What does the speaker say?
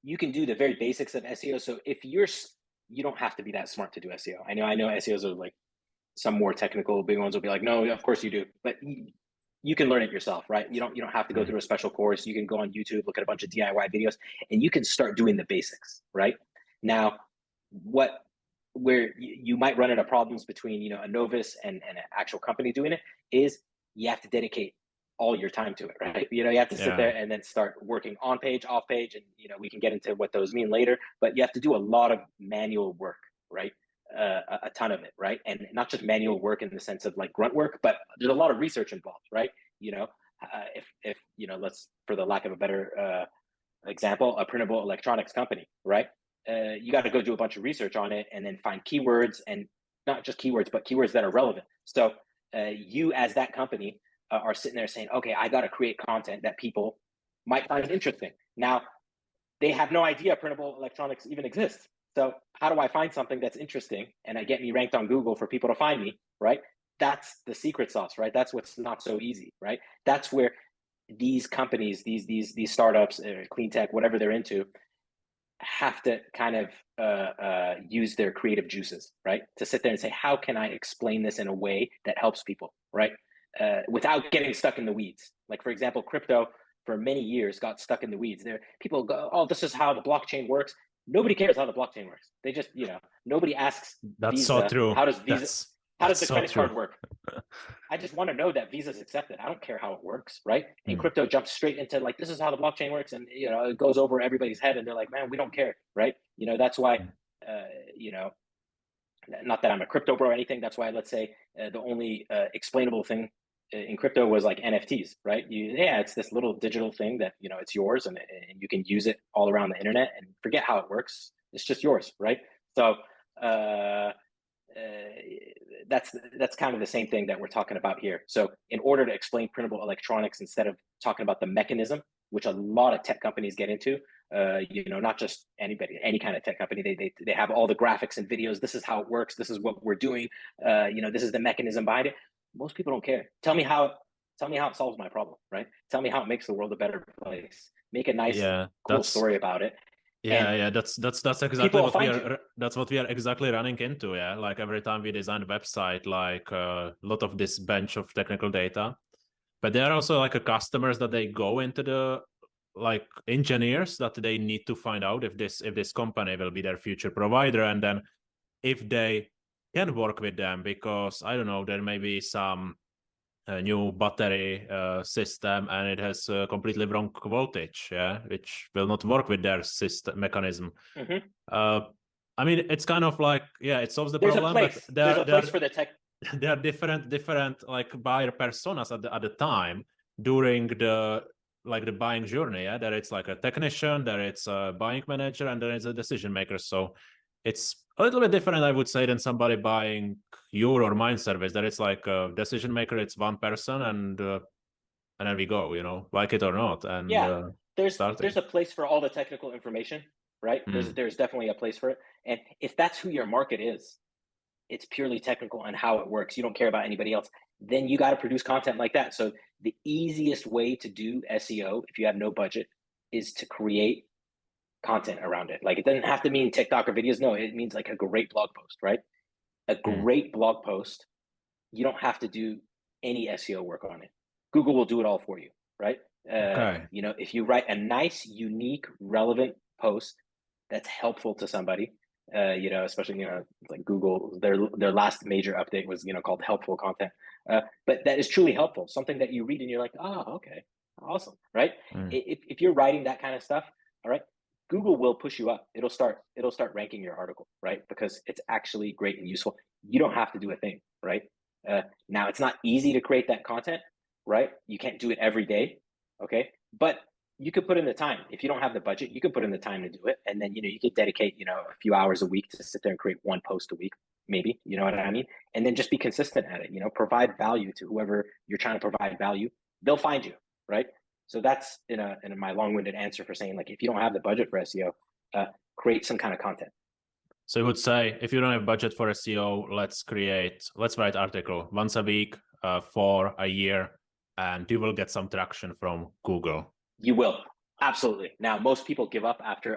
you can do the very basics of SEO. So if you don't have to be that smart to do SEO. I know SEOs are like some more technical big ones will be like, no, of course you do, but you can learn it yourself, right? You don't have to go through a special course. You can go on YouTube, look at a bunch of DIY videos, and you can start doing the basics, right? Now, where you might run into problems between a novice and an actual company doing it is you have to dedicate all your time to it, right? You have to sit Yeah. there and then start working on page, off page, and we can get into what those mean later. But you have to do a lot of manual work, right? A ton of it, right? And not just manual work in the sense of like grunt work, but there's a lot of research involved, right? If let's, for the lack of a better example, a printable electronics company, right? You got to go do a bunch of research on it and then find keywords, and not just keywords, but keywords that are relevant. So you as that company are sitting there saying, okay, I got to create content that people might find interesting. Now, they have no idea printable electronics even exists. So how do I find something that's interesting and I get me ranked on Google for people to find me, right? That's the secret sauce, right? That's what's not so easy, right? That's where these companies, these startups, clean tech, whatever they're into, have to kind of use their creative juices, right? To sit there and say, how can I explain this in a way that helps people, right? Without getting stuck in the weeds. Like, for example, crypto for many years got stuck in the weeds. There, people go, oh, this is how the blockchain works. Nobody cares how the blockchain works. They just, nobody asks That's so Visa, true. how does That's the so credit true. card work? I just want to know that Visa's accepted. I don't care how it works, right? And Mm. crypto jumps straight into like, this is how the blockchain works, and it goes over everybody's head, and they're like, man, we don't care, right? That's why, uh, you know, not that I'm a crypto bro or anything. That's why, let's say, the only explainable thing in crypto was like NFTs, right? It's this little digital thing that it's yours, and you can use it all around the internet, and forget how it works. It's just yours, right? So uh, that's kind of the same thing that we're talking about here. So in order to explain printable electronics, instead of talking about the mechanism, which a lot of tech companies get into, not just anybody, any kind of tech company, they have all the graphics and videos. This is how it works. This is what we're doing. This is the mechanism behind it. Most people don't care. Tell me how it solves my problem, right? Tell me how it makes the world a better place. Make a nice, Yeah, cool story about it, and yeah. That's exactly people will what we find you. are. That's what we are exactly running into. Yeah, like every time we design a website, like a lot of this bench of technical data, but there are also like a customers that they go into the like engineers that they need to find out if this company will be their future provider, and then if they can work with them, because I don't know, there may be some new battery system and it has completely wrong voltage, yeah, which will not work with their system mechanism. Mm-hmm. uh, I mean, it's kind of like, yeah, it solves the There's a problem, but place. There's a place there for the tech. there are different like buyer personas at the time during the buying journey. Yeah, that it's like a technician, that it's a buying manager, and then it's a decision maker. So it's a little bit different, I would say, than somebody buying your or mine service. That it's like a decision maker, it's one person, and then we go, like it or not, and Yeah, there's starting. a place for all the technical information, right? Mm. There's definitely a place for it. And if that's who your market is, it's purely technical and how it works. You don't care about anybody else. Then you got to produce content like that. So the easiest way to do SEO, if you have no budget, is to create content around it. Like, it doesn't have to mean TikTok or videos. No, it means like a great blog post, right? A Mm. great blog post. You don't have to do any SEO work on it. Google will do it all for you, right? Okay. If you write a nice, unique, relevant post that's helpful to somebody, especially like Google, their last major update was called helpful content, but that is truly helpful, something that you read and you're like, oh, okay, awesome, right? Mm. If you're writing that kind of stuff, all right, Google will push you up. It'll start ranking your article, right? Because it's actually great and useful. You don't have to do a thing, right? Now, it's not easy to create that content, right? You can't do it every day, okay? But you could put in the time. If you don't have the budget, you could put in the time to do it, and then you could dedicate a few hours a week to sit there and create one post a week, maybe. You know what I mean? And then just be consistent at it. Provide value to whoever you're trying to provide value. They'll find you, right? So that's in my long-winded answer for saying, like, if you don't have the budget for SEO, create some kind of content. So I would say, if you don't have budget for SEO, let's write article once a week for a year, and you will get some traction from Google. You will. Absolutely. Now, most people give up after